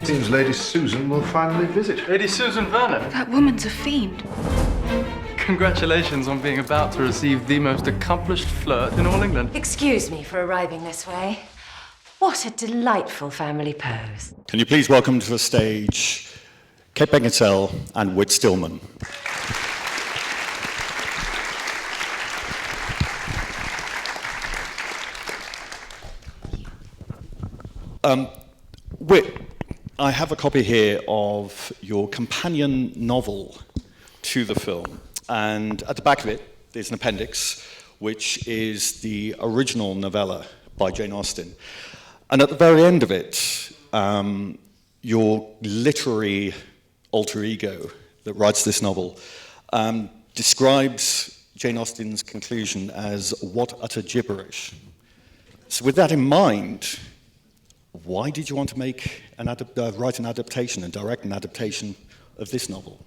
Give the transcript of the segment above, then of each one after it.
Seems Lady Susan will finally visit. Lady Susan Vernon. That woman's a fiend. Congratulations on being about to receive the most accomplished flirt in all England. Excuse me for arriving this way. What a delightful family pose. Can you please welcome to the stage Kate Beckinsale and Whit Stillman. Whit, I have a copy here of your companion novel to the film, and at the back of it there's an appendix which is the original novella by Jane Austen, and at the very end of it your literary alter ego that writes this novel describes Jane Austen's conclusion as what utter gibberish. So with that in mind, why did you want to make write an adaptation and direct an adaptation of this novel?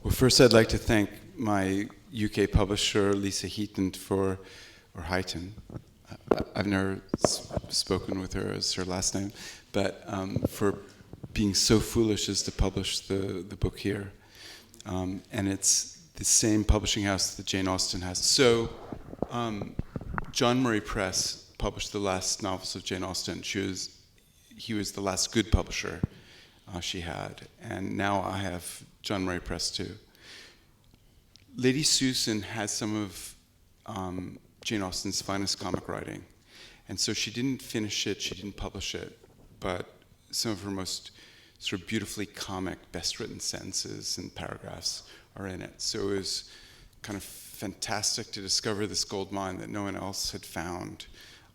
Well, first I'd like to thank my UK publisher, Lisa Heaton, Heighton. I've never spoken with her as her last name, but for being so foolish as to publish the book here. And it's the same publishing house that Jane Austen has. So John Murray Press published the last novels of Jane Austen. He was the last good publisher she had, and now I have John Murray Press too. Lady Susan has some of Jane Austen's finest comic writing, and so she didn't finish it, she didn't publish it, but some of her most sort of beautifully comic, best written sentences and paragraphs are in it. So it was kind of fantastic to discover this gold mine that no one else had found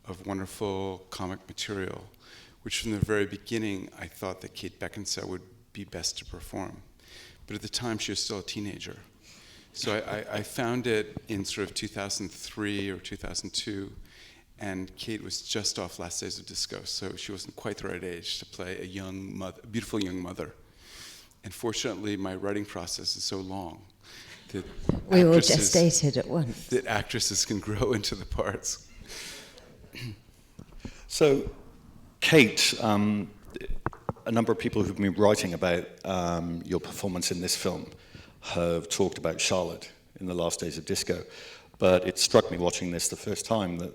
of wonderful comic material, which from the very beginning I thought that Kate Beckinsale would be best to perform. But at the time she was still a teenager. So I found it in sort of 2003 or 2002, and Kate was just off Last Days of Disco, so she wasn't quite the right age to play a beautiful young mother. And fortunately, my writing process is so long that we all gestated at once. That actresses can grow into the parts. So, Kate, a number of people who've been writing about your performance in this film have talked about Charlotte in The Last Days of Disco, but it struck me watching this the first time that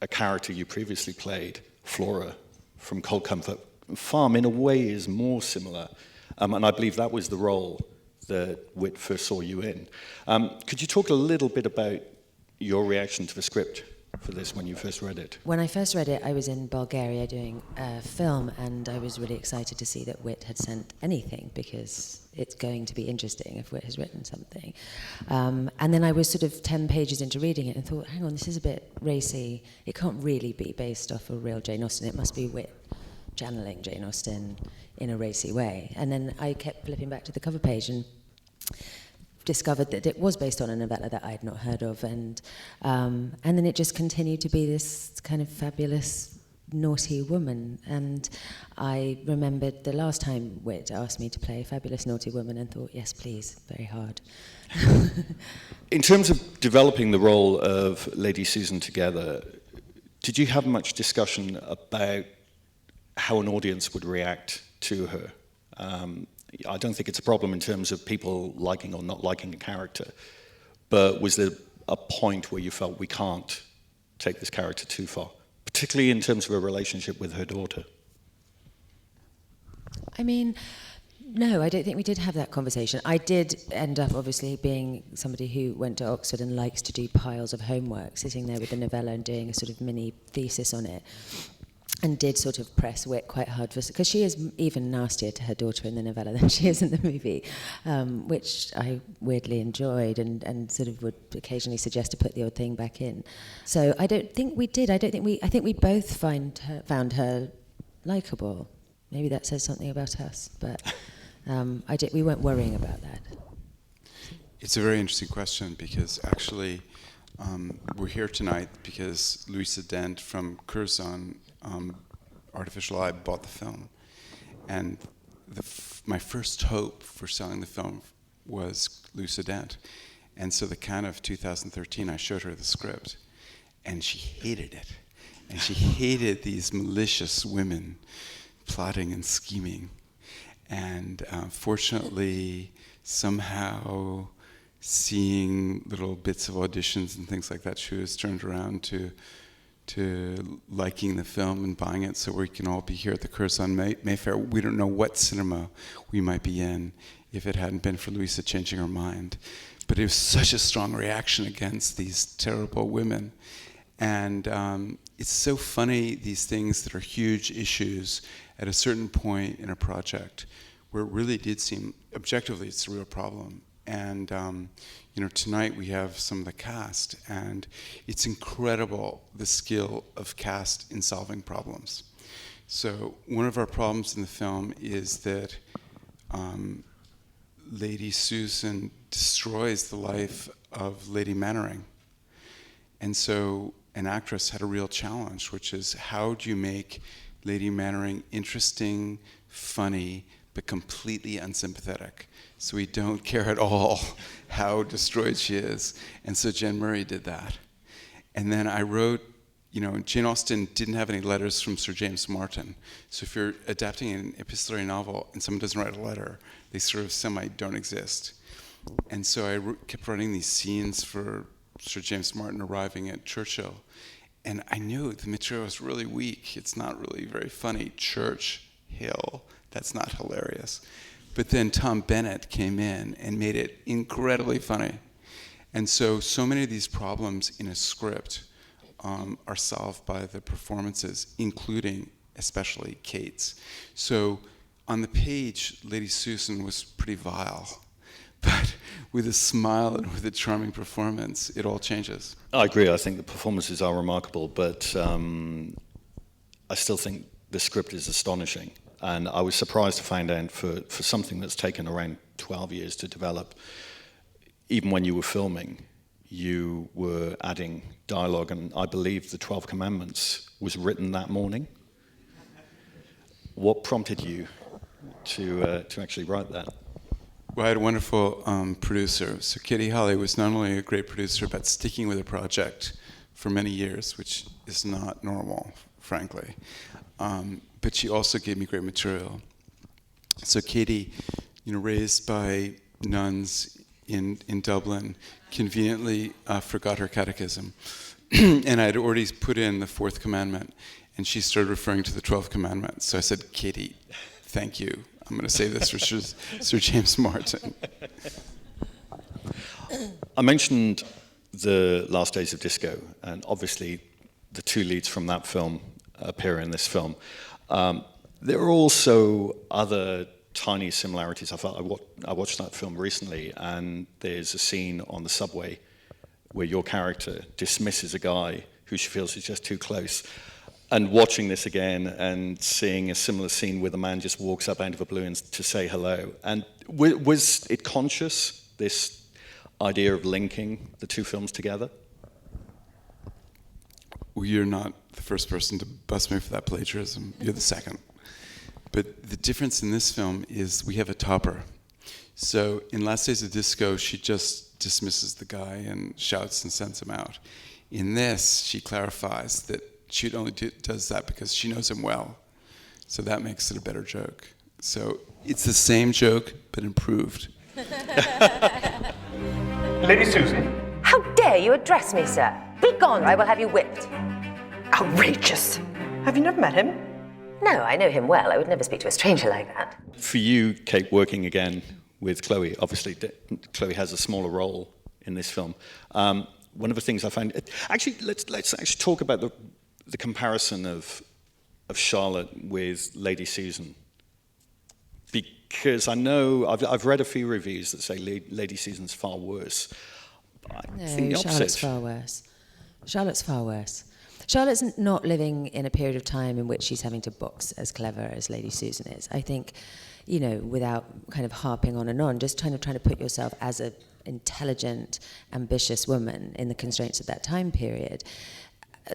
a character you previously played, Flora, from Cold Comfort Farm, in a way is more similar, and I believe that was the role that Whit first saw you in. Could you talk a little bit about your reaction to the script for this when you first read it? When I first read it, I was in Bulgaria doing a film, and I was really excited to see that Whit had sent anything, because it's going to be interesting if Whit has written something. And then I was sort of 10 pages into reading it and thought, hang on, this is a bit racy. It can't really be based off a real Jane Austen. It must be Whit channeling Jane Austen in a racy way. And then I kept flipping back to the cover page and discovered that it was based on a novella that I had not heard of, and then it just continued to be this kind of fabulous naughty woman. And I remembered the last time Whit asked me to play a fabulous naughty woman and thought, yes, please, very hard. In terms of developing the role of Lady Susan together, did you have much discussion about how an audience would react to her? I don't think it's a problem in terms of people liking or not liking a character, but was there a point where you felt we can't take this character too far, particularly in terms of a relationship with her daughter? I mean, no, I don't think we did have that conversation. I did end up obviously being somebody who went to Oxford and likes to do piles of homework, sitting there with the novella and doing a sort of mini thesis on it. And did sort of press Whit quite hard for, because she is even nastier to her daughter in the novella than she is in the movie, which I weirdly enjoyed and sort of would occasionally suggest to put the odd thing back in. So I don't think we did. I think we both found her likeable. Maybe that says something about us, but we weren't worrying about that. It's a very interesting question, because actually we're here tonight because Louisa Dent from Curzon Artificial Eye bought the film, and my first hope for selling the film was Louisa Dent, and so the Cannes of 2013 I showed her the script, and she hated it, and she hated these malicious women plotting and scheming And fortunately, somehow, seeing little bits of auditions and things like that, she was turned around to liking the film and buying it, so we can all be here at the Curzon Mayfair. We don't know what cinema we might be in if it hadn't been for Louisa changing her mind. But it was such a strong reaction against these terrible women. And it's so funny, these things that are huge issues at a certain point in a project where it really did seem, objectively, it's a real problem. And tonight we have some of the cast, and it's incredible the skill of cast in solving problems. So one of our problems in the film is that Lady Susan destroys the life of Lady Mannering. And so an actress had a real challenge, which is how do you make Lady Mannering interesting, funny, but completely unsympathetic, so we don't care at all how destroyed she is. And so Jen Murray did that. And then I wrote, Jane Austen didn't have any letters from Sir James Martin. So if you're adapting an epistolary novel and someone doesn't write a letter, they sort of don't exist. And so I kept writing these scenes for Sir James Martin arriving at Churchill. And I knew the material was really weak. It's not really very funny. Churchill, that's not hilarious. But then Tom Bennett came in and made it incredibly funny. And so many of these problems in a script are solved by the performances, including especially Kate's. So on the page, Lady Susan was pretty vile. But with a smile and with a charming performance, it all changes. I agree. I think the performances are remarkable, but I still think the script is astonishing. And I was surprised to find out for something that's taken around 12 years to develop, even when you were filming, you were adding dialogue, and I believe the 12 Commandments was written that morning. What prompted you to actually write that? Well, I had a wonderful producer. So Kitty Holly was not only a great producer, but sticking with a project for many years, which is not normal, frankly. But she also gave me great material. So Katie, raised by nuns in Dublin, conveniently forgot her catechism. And I had already put in the 4th commandment, and she started referring to the 12th commandment. So I said, Katie, thank you. I'm going to save this for Sir James Martin. I mentioned the Last Days of Disco, and obviously the two leads from that film appear in this film. There are also other tiny similarities. I watched that film recently, and there's a scene on the subway where your character dismisses a guy who she feels is just too close. And watching this again and seeing a similar scene where the man just walks up out of the blue to say hello. And was it conscious, this idea of linking the two films together? Well, you're not the first person to bust me for that plagiarism. You're the second. But the difference in this film is we have a topper. So in Last Days of Disco, she just dismisses the guy and shouts and sends him out. In this, she clarifies that she only does that because she knows him well. So that makes it a better joke. So it's the same joke, but improved. Lady Susan. How dare you address me, sir? Be gone, or I will have you whipped. Outrageous. Have you never met him? No, I know him well. I would never speak to a stranger like that. For you, Kate, working again with Chloe, obviously Chloe has a smaller role in this film. One of the things I find... Actually, let's actually talk about the comparison of Charlotte with Lady Susan. Because I know, I've read a few reviews that say Lady Susan's far worse. I think the opposite. Charlotte's far worse. Charlotte's far worse. Charlotte's not living in a period of time in which she's having to box as clever as Lady Susan is. I think, without kind of harping on and on, just trying to put yourself as an intelligent, ambitious woman in the constraints of that time period.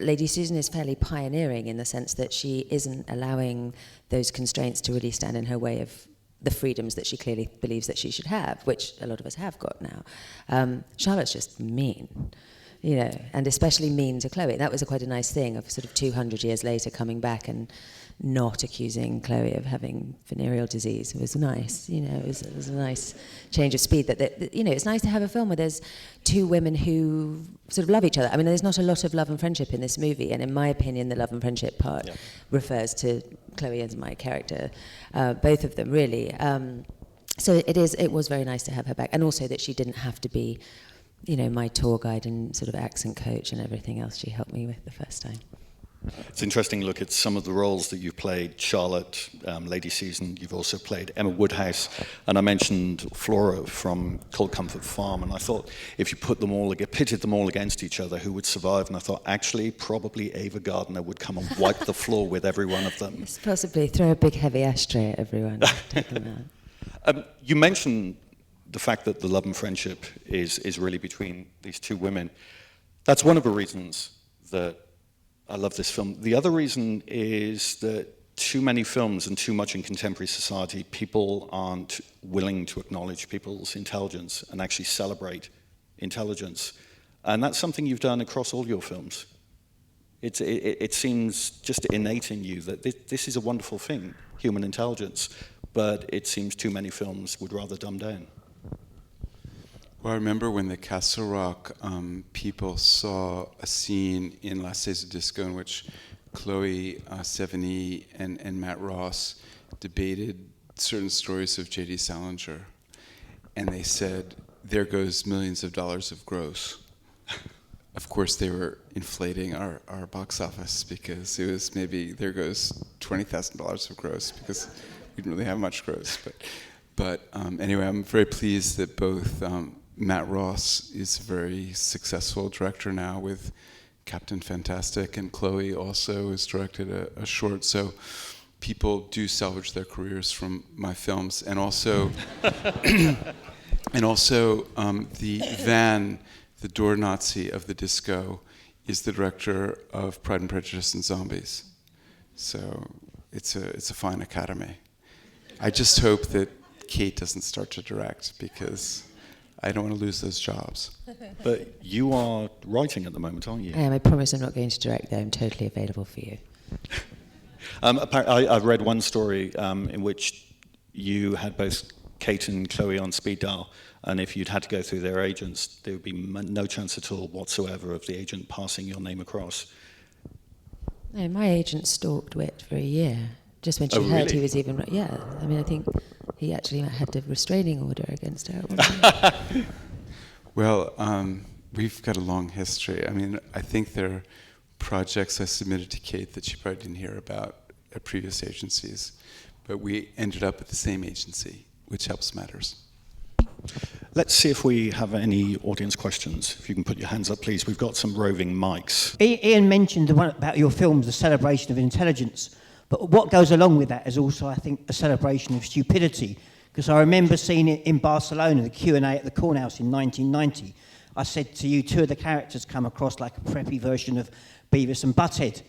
Lady Susan is fairly pioneering in the sense that she isn't allowing those constraints to really stand in her way of the freedoms that she clearly believes that she should have, which a lot of us have got now. Charlotte's just mean. you know, and especially mean to Chloe. That was quite a nice thing of sort of 200 years later coming back and not accusing Chloe of having venereal disease. It was nice, you know, it was a nice change of speed. That you know, it's nice to have a film where there's two women who sort of love each other. I mean, there's not a lot of love and friendship in this movie, and in my opinion, the love and friendship part refers to Chloe and my character, both of them really. So it was very nice to have her back, and also that she didn't have to be, you know, my tour guide and sort of accent coach and everything else she helped me with the first time. It's interesting to look at some of the roles that you've played. Charlotte, Lady Susan, you've also played Emma Woodhouse, and I mentioned Flora from Cold Comfort Farm, and I thought if you pitted them all against each other, who would survive? And I thought actually probably Ava Gardner would come and wipe the floor with every one of them. Just possibly throw a big heavy ashtray at everyone. Take them out. You mentioned the fact that the love and friendship is really between these two women. That's one of the reasons that I love this film. The other reason is that too many films and too much in contemporary society, people aren't willing to acknowledge people's intelligence and actually celebrate intelligence. And that's something you've done across all your films. It seems just innate in you that this is a wonderful thing, human intelligence, but it seems too many films would rather dumb down. Well, I remember when the Castle Rock people saw a scene in Last Days of Disco in which Chloe Sevigny and Matt Ross debated certain stories of J.D. Salinger, and they said, "There goes millions of dollars of gross." Of course, they were inflating our box office because it was maybe there goes $20,000 of gross because we didn't really have much gross. But anyway, I'm very pleased that both Matt Ross is a very successful director now with Captain Fantastic, and Chloe also has directed a short. So people do salvage their careers from my films, and also the Van, the door Nazi of the disco, is the director of Pride and Prejudice and Zombies. So it's a fine academy. I just hope that Kate doesn't start to direct because I don't want to lose those jobs. But you are writing at the moment, aren't you? I am. I promise I'm not going to direct, though. I'm totally available for you. I've read one story in which you had both Kate and Chloe on speed dial, and if you'd had to go through their agents, there would be no chance at all whatsoever of the agent passing your name across. No, my agent stalked Whit for a year, just when she heard really? he was even... Yeah, I mean, I think he actually had a restraining order against her at one point. Well, we've got a long history. I mean, I think there are projects I submitted to Kate that she probably didn't hear about at previous agencies, but we ended up at the same agency, which helps matters. Let's see if we have any audience questions. If you can put your hands up, please. We've got some roving mics. Ian mentioned the one about your films, the celebration of intelligence. But what goes along with that is also, I think, a celebration of stupidity. Because I remember seeing it in Barcelona, the Q&A at the Cornhouse in 1990. I said to you, two of the characters come across like a preppy version of Beavis and Butthead.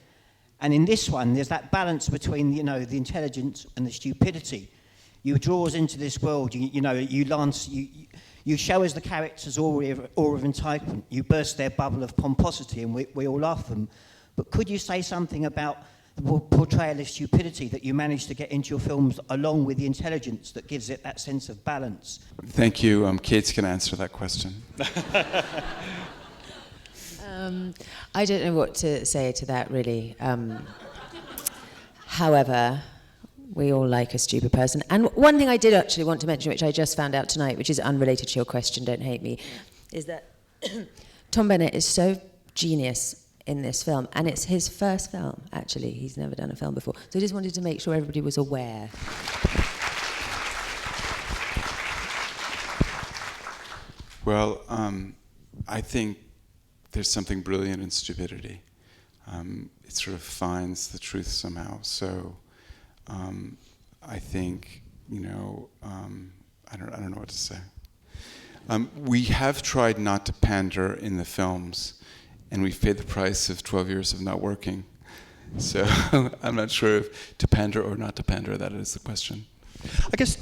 And in this one, there's that balance between, you know, the intelligence and the stupidity. You draw us into this world, you show us the characters' aura of entitlement. You burst their bubble of pomposity, and we all laugh at them. But could you say something about the portrayal of stupidity that you managed to get into your films along with the intelligence that gives it that sense of balance? Thank you. Kate's going to answer that question. I don't know what to say to that, really. However, we all like a stupid person. And one thing I did actually want to mention, which I just found out tonight, which is unrelated to your question, don't hate me, is that Tom Bennett is so genius in this film, and it's his first film, actually. He's never done a film before. So I just wanted to make sure everybody was aware. Well, I think there's something brilliant in stupidity. It sort of finds the truth somehow. So I think, I don't know what to say. We have tried not to pander in the films, and we've paid the price of 12 years of not working. So I'm not sure if to pander or not to pander, that is the question. I guess,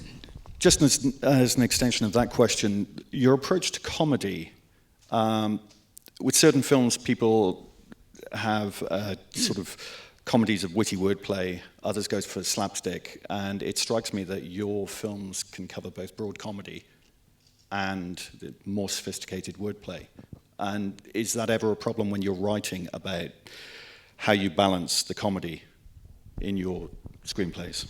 just as an extension of that question, your approach to comedy, with certain films, people have sort of comedies of witty wordplay, others go for slapstick, and it strikes me that your films can cover both broad comedy and the more sophisticated wordplay. And is that ever a problem when you're writing about how you balance the comedy in your screenplays?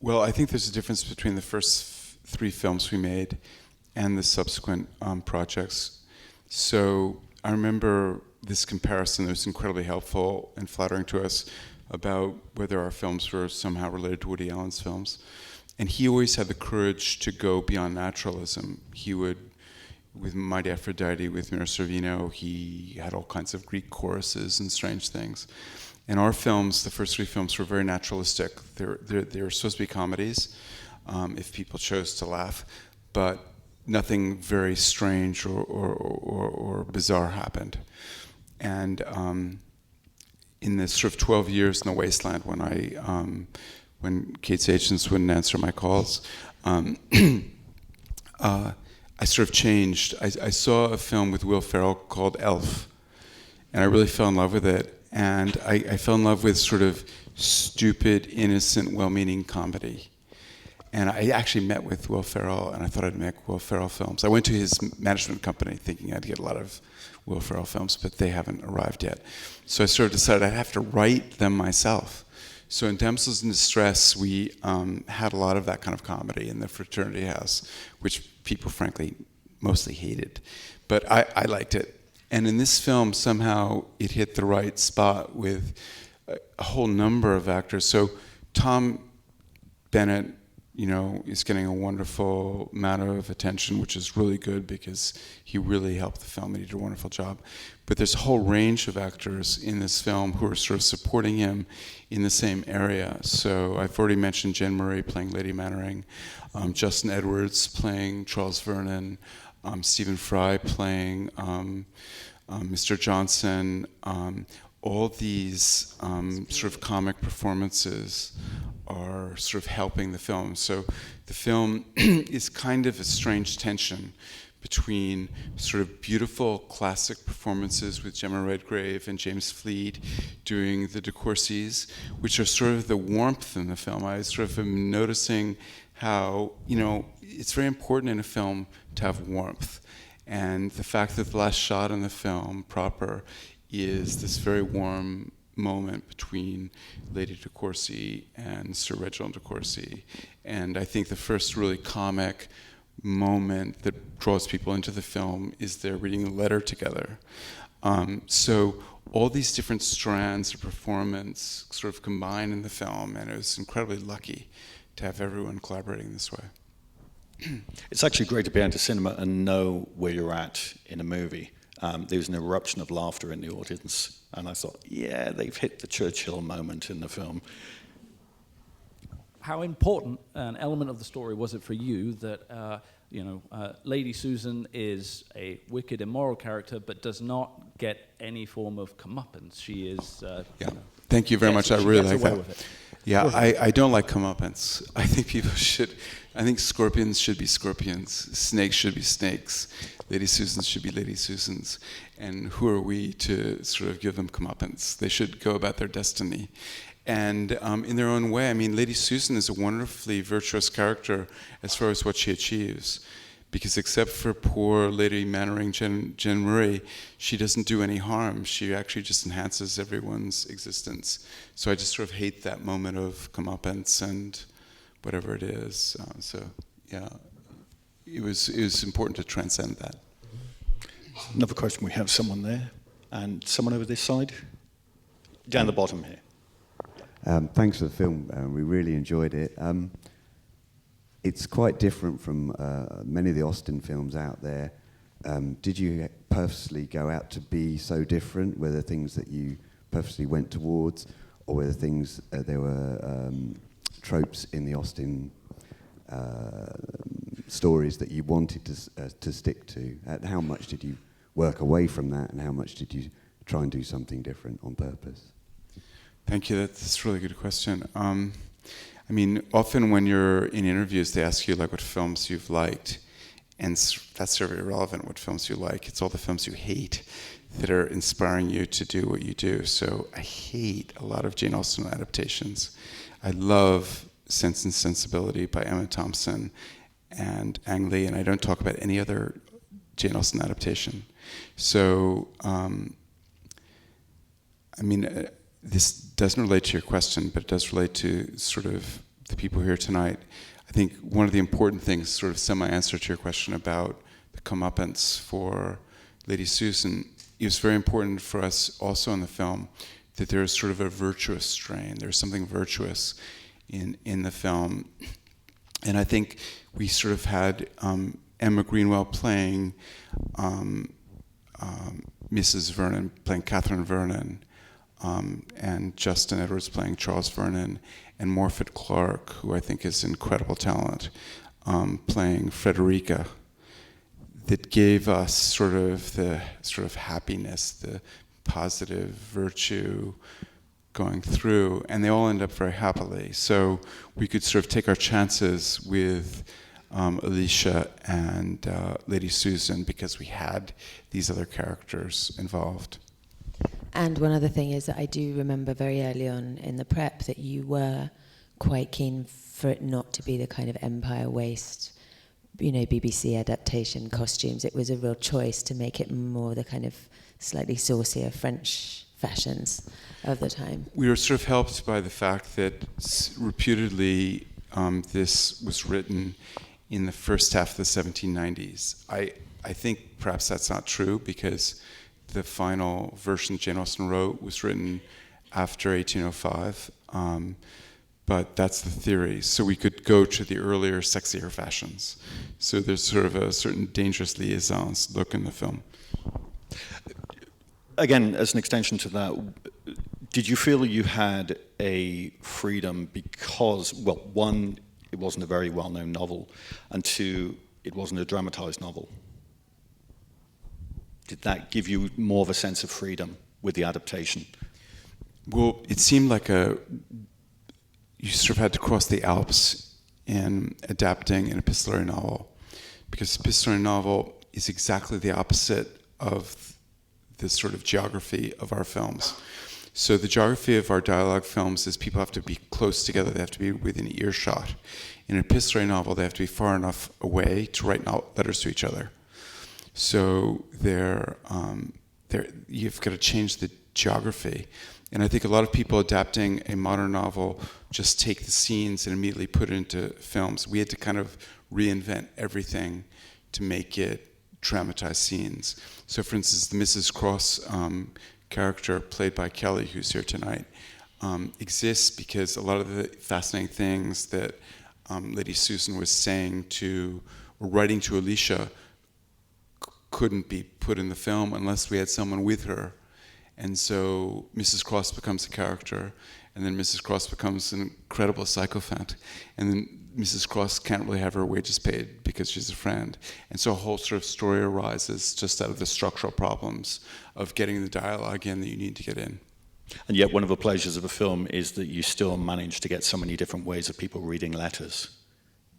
Well, I think there's a difference between the first 3 films we made and the subsequent projects. So I remember this comparison that was incredibly helpful and flattering to us about whether our films were somehow related to Woody Allen's films. And he always had the courage to go beyond naturalism. He would, with Mighty Aphrodite, with Mira Sorvino, he had all kinds of Greek choruses and strange things. And our films, the first 3 films, were very naturalistic. They were supposed to be comedies, if people chose to laugh, but nothing very strange or bizarre happened. And in the sort of 12 years in the wasteland, when Kate's agents wouldn't answer my calls, I sort of changed. I saw a film with Will Ferrell called Elf, and I really fell in love with it. And I fell in love with sort of stupid, innocent, well-meaning comedy. And I actually met with Will Ferrell, and I thought I'd make Will Ferrell films. I went to his management company thinking I'd get a lot of Will Ferrell films, but they haven't arrived yet. So I sort of decided I'd have to write them myself. So in Damsels in Distress, we had a lot of that kind of comedy in the fraternity house, which people, frankly, mostly hated. But I liked it. And in this film, somehow it hit the right spot with a whole number of actors. So Tom Bennett, is getting a wonderful amount of attention, which is really good because he really helped the film and he did a wonderful job. But there's a whole range of actors in this film who are sort of supporting him in the same area. So I've already mentioned Jen Murray playing Lady Mannering, Justin Edwards playing Charles Vernon, Stephen Fry playing Mr. Johnson. All these sort of comic performances are sort of helping the film. So the film is kind of a strange tension between sort of beautiful classic performances with Gemma Redgrave and James Fleet doing the De Courcys, which are sort of the warmth in the film. I sort of am noticing how, it's very important in a film to have warmth. And the fact that the last shot in the film proper is this very warm moment between Lady De Courcy and Sir Reginald De Courcy. And I think the first really comic moment that draws people into the film is they're reading the letter together. So all these different strands of performance sort of combine in the film, and it was incredibly lucky to have everyone collaborating this way. It's actually great to be into cinema and know where you're at in a movie. There was an eruption of laughter in the audience, and I thought, yeah, they've hit the Churchill moment in the film. How important an element of the story was it for you that, Lady Susan is a wicked, immoral character, but does not get any form of comeuppance? She is... Thank you very much. I really like that. With it. Yeah, I don't like comeuppance. I think people should... I think scorpions should be scorpions. Snakes should be snakes. Lady Susans should be Lady Susans. And who are we to sort of give them comeuppance? They should go about their destiny. And in their own way, Lady Susan is a wonderfully virtuous character as far as what she achieves. Because except for poor Lady Mannering, Jen Murray, she doesn't do any harm. She actually just enhances everyone's existence. So I just sort of hate that moment of comeuppance and whatever it is. It was important to transcend that. Another question, we have someone there, and someone over this side. Down the bottom here. Thanks for the film. We really enjoyed it. It's quite different from many of the Austen films out there. Did you purposely go out to be so different? Were there things that you purposely went towards, or were there things, there were tropes in the Austen stories that you wanted to stick to? How much did you work away from that, and how much did you try and do something different on purpose? Thank you. That's a really good question. Often when you're in interviews, they ask you what films you've liked, And that's sort of irrelevant what films you like. It's all the films you hate that are inspiring you to do what you do. So I hate a lot of Jane Austen adaptations. I love Sense and Sensibility by Emma Thompson and Ang Lee, and I don't talk about any other Jane Austen adaptation. So, this doesn't relate to your question, but it does relate to sort of the people here tonight. I think one of the important things, sort of semi-answer to your question about the comeuppance for Lady Susan, it was very important for us also in the film that there is sort of a virtuous strain. There's something virtuous in the film. And I think we sort of had Emma Greenwell playing Mrs. Vernon, playing Catherine Vernon, and Justin Edwards playing Charles Vernon, and Morfydd Clark, who I think is incredible talent, playing Frederica, that gave us sort of the sort of happiness, the positive virtue going through, and they all end up very happily. So we could sort of take our chances with Alicia and Lady Susan because we had these other characters involved. And one other thing is that I do remember very early on in the prep that you were quite keen for it not to be the kind of Empire Waste, BBC adaptation costumes. It was a real choice to make it more the kind of slightly saucier French fashions of the time. We were sort of helped by the fact that reputedly this was written in the first half of the 1790s. I think perhaps that's not true because the final version Jane Austen wrote was written after 1805, but that's the theory. So we could go to the earlier, sexier fashions. So there's sort of a certain dangerous liaisons look in the film. Again, as an extension to that, did you feel you had a freedom because, well, one, it wasn't a very well-known novel, and two, it wasn't a dramatized novel? Did that give you more of a sense of freedom with the adaptation? Well, it seemed like you sort of had to cross the Alps in adapting an epistolary novel, because epistolary novel is exactly the opposite of the sort of geography of our films. So the geography of our dialogue films is people have to be close together, they have to be within earshot. In an epistolary novel, they have to be far enough away to write letters to each other. So you've got to change the geography. And I think a lot of people adapting a modern novel just take the scenes and immediately put it into films. We had to kind of reinvent everything to make it dramatized scenes. So for instance, the Mrs. Cross character played by Kelly, who's here tonight, exists because a lot of the fascinating things that Lady Susan was saying or writing to Alicia couldn't be put in the film unless we had someone with her. And so Mrs. Cross becomes a character, and then Mrs. Cross becomes an incredible sycophant, and then Mrs. Cross can't really have her wages paid because she's a friend. And so a whole sort of story arises just out of the structural problems of getting the dialogue in that you need to get in. And yet one of the pleasures of a film is that you still manage to get so many different ways of people reading letters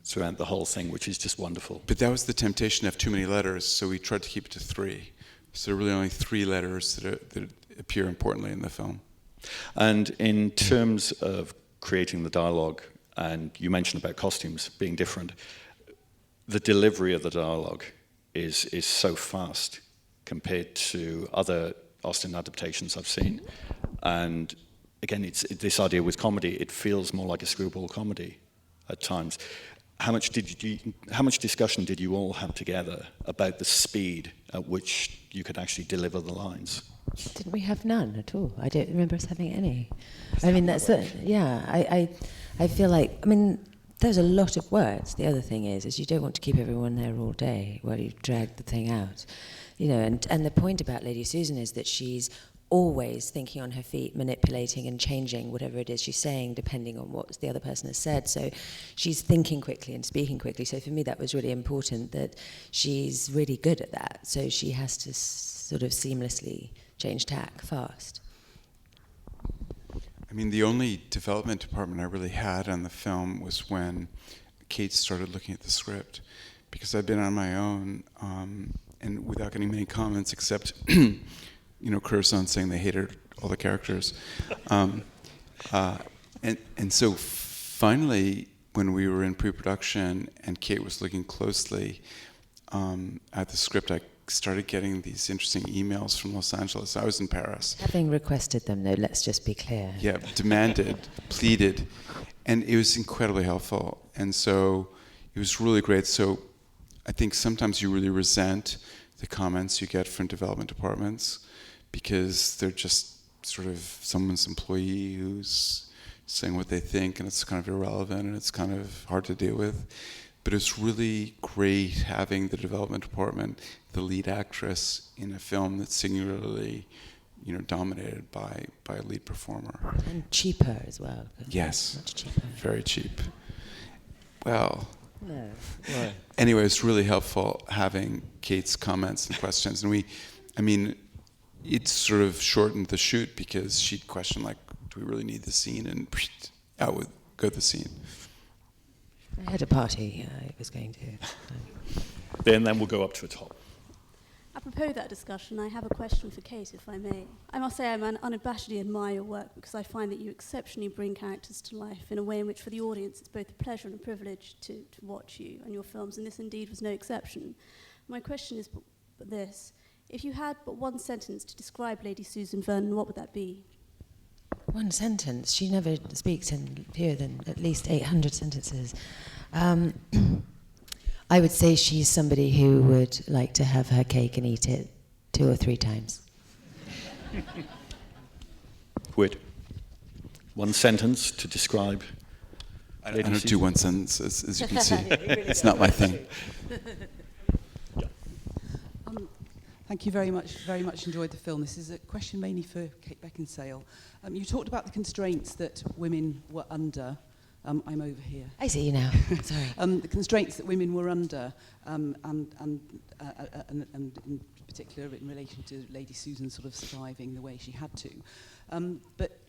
throughout the whole thing, which is just wonderful. But that was the temptation to have too many letters, so we tried to keep it to 3. So there are really only 3 letters that appear importantly in the film. And in terms of creating the dialogue, and you mentioned about costumes being different, the delivery of the dialogue is so fast compared to other Austen adaptations I've seen. And again, it's this idea with comedy, it feels more like a screwball comedy at times. How much discussion did you all have together about the speed at which you could actually deliver the lines? Didn't we have none at all? I don't remember us having any. I mean, that's it. Yeah, I feel like, there's a lot of words. The other thing is you don't want to keep everyone there all day while you drag the thing out. And the point about Lady Susan is that she's always thinking on her feet, manipulating and changing whatever it is she's saying, depending on what the other person has said. So she's thinking quickly and speaking quickly. So for me, that was really important, that she's really good at that. So she has to sort of seamlessly change tack fast. The only development department I really had on the film was when Kate started looking at the script, because I'd been on my own, and without getting many comments, except, you know, Curzon saying they hated all the characters. And so finally, when we were in pre-production and Kate was looking closely at the script, I started getting these interesting emails from Los Angeles. I was in Paris. Having requested them, though, let's just be clear. Yeah, demanded, pleaded, and it was incredibly helpful. And so it was really great. So I think sometimes you really resent the comments you get from development departments because they're just sort of someone's employee who's saying what they think, and it's kind of irrelevant and it's kind of hard to deal with. But it's really great having the development department, the lead actress in a film that's singularly, you know, dominated by a lead performer. And cheaper as well. Yes, much cheaper. Very cheap. Well, no. Right. Anyway, it's really helpful having Kate's comments and questions. And it sort of shortened the shoot because she'd question, like, do we really need the scene? And out would go the scene. I had a party I was going to. Then we'll go up to the top. Apropos of that discussion, I have a question for Kate, if I may. I must say I unabashedly admire your work because I find that you exceptionally bring characters to life in a way in which for the audience it's both a pleasure and a privilege to watch you and your films, and this indeed was no exception. My question is this. If you had but one sentence to describe Lady Susan Vernon, what would that be? One sentence. She never speaks in fewer than at least 800 sentences. I would say she's somebody who would like to have her cake and eat it 2 or 3 times. Would. One sentence to describe. I don't do one sentence, as you can see. It's not my thing. Thank you very much. Very much enjoyed the film. This is a question mainly for Kate Beckinsale. You talked about the constraints that women were under. I'm over here. I see you now. Sorry. The constraints that women were under, and in particular in relation to Lady Susan sort of surviving the way she had to. But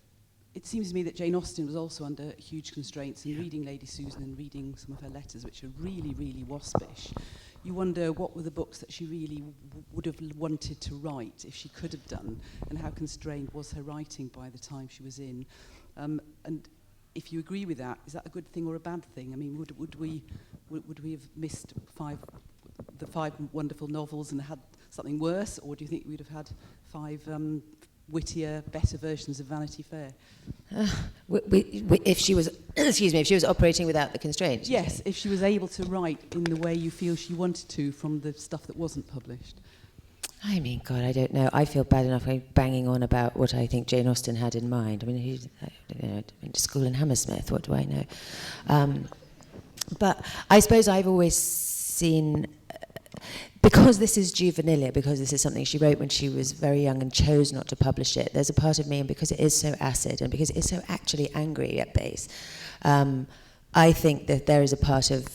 it seems to me that Jane Austen was also under huge constraints in reading Lady Susan and reading some of her letters, which are really, really waspish. You wonder what were the books that she really would have wanted to write if she could have done, and how constrained was her writing by the time she was in. And if you agree with that, is that a good thing or a bad thing? I mean, would we have missed the 5 wonderful novels and had something worse, or do you think we'd have had 5 wittier, better versions of Vanity Fair? If she was, excuse me, if she was operating without the constraints. Yes, if she was able to write in the way you feel she wanted to from the stuff that wasn't published. I mean, God, I don't know. I feel bad enough banging on about what I think Jane Austen had in mind. I mean, I went to school in Hammersmith. What do I know? But I suppose I've always seen, because this is juvenilia, because this is something she wrote when she was very young and chose not to publish it, there's a part of me, and because it is so acid and because it is so actually angry at base, I think that there is a part of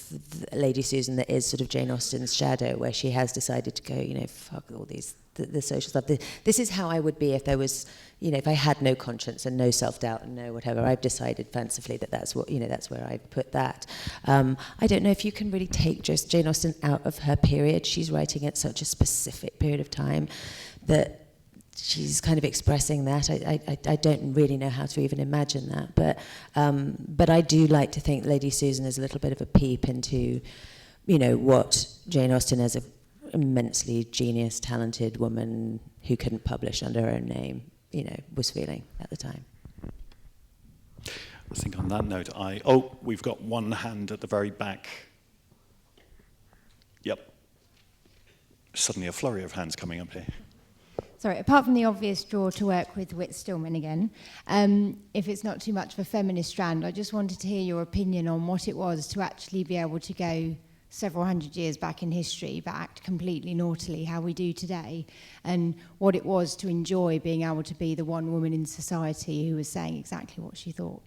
Lady Susan that is sort of Jane Austen's shadow, where she has decided to go, you know, fuck all these, the social stuff. This is how I would be if there was, you know, if I had no conscience and no self-doubt and no whatever. I've decided fancifully that that's what, you know, that's where I put that. I don't know if you can really take just Jane Austen out of her period. She's writing at such a specific period of time that she's kind of expressing that. I don't really know how to even imagine that, but I do like to think Lady Susan is a little bit of a peep into, you know, what Jane Austen as an immensely genius, talented woman who couldn't publish under her own name, you know, was feeling at the time. I think on that note, we've got one hand at the very back. Yep. Suddenly a flurry of hands coming up here. Sorry, apart from the obvious draw to work with Whit Stillman again, if it's not too much of a feminist strand, I just wanted to hear your opinion on what it was to actually be able to go several hundred years back in history but act completely naughtily how we do today, and what it was to enjoy being able to be the one woman in society who was saying exactly what she thought.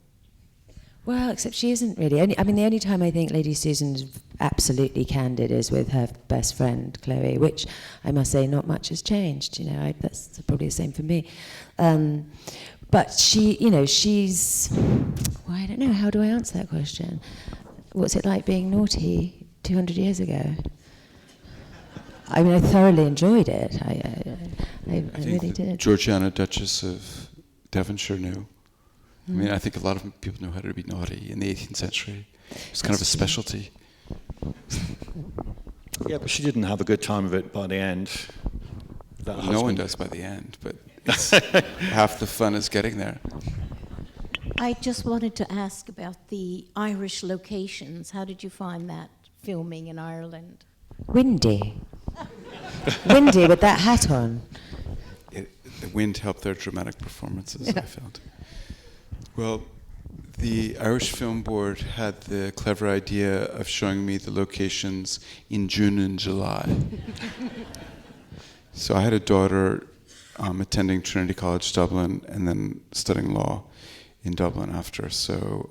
Well, except she isn't really. I mean, the only time I think Lady Susan's absolutely candid is with her best friend, Chloe, which I must say not much has changed. You know, that's probably the same for me. But she, you know, she's... Well, I don't know. How do I answer that question? What's it like being naughty 200 years ago. I mean, I thoroughly enjoyed it. I really did. Georgiana, Duchess of Devonshire, knew. I mean, I think a lot of people know how to be naughty in the 18th century. It was kind of a specialty. Yeah, but she didn't have a good time of it by the end. No one does by the end, but it's half the fun is getting there. I just wanted to ask about the Irish locations. How did you find that filming in Ireland? Windy. Windy with that hat on. The wind helped their dramatic performances, I felt. Well, the Irish Film Board had the clever idea of showing me the locations in June and July. So I had a daughter attending Trinity College Dublin and then studying law in Dublin after. So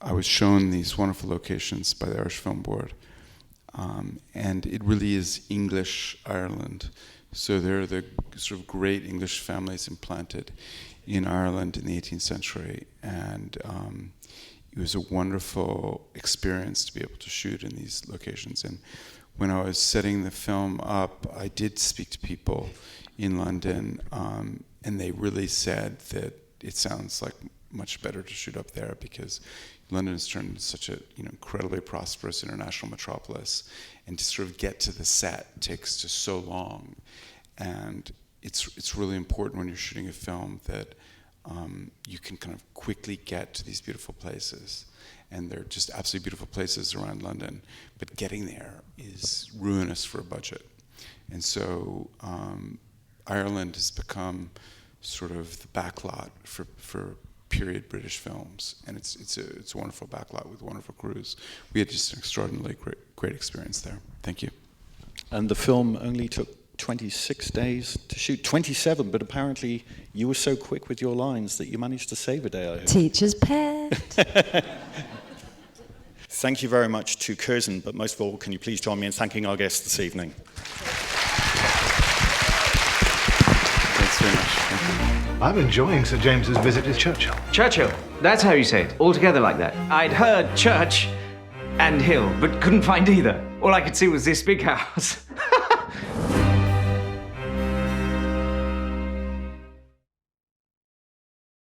I was shown these wonderful locations by the Irish Film Board. And it really is English Ireland. So there are the sort of great English families implanted in Ireland in the 18th century. And it was a wonderful experience to be able to shoot in these locations. And when I was setting the film up, I did speak to people in London, and they really said that it sounds like much better to shoot up there because London has turned into such a incredibly prosperous international metropolis, and to sort of get to the set takes just so long. And it's really important when you're shooting a film that you can kind of quickly get to these beautiful places. And they're just absolutely beautiful places around London, but getting there is ruinous for a budget. And so Ireland has become sort of the backlot for period British films, and it's a wonderful backlot with wonderful crews. We had just an extraordinarily great experience there. Thank you. And the film only took 26 days to shoot, 27, but apparently you were so quick with your lines that you managed to save a day, I hope. Teacher's pet. Thank you very much to Curzon, but most of all, can you please join me in thanking our guests this evening? Thanks very much. Thank you. I'm enjoying Sir James's visit to Churchill. Churchill, that's how you say it, all together like that. I'd heard church and hill, but couldn't find either. All I could see was this big house.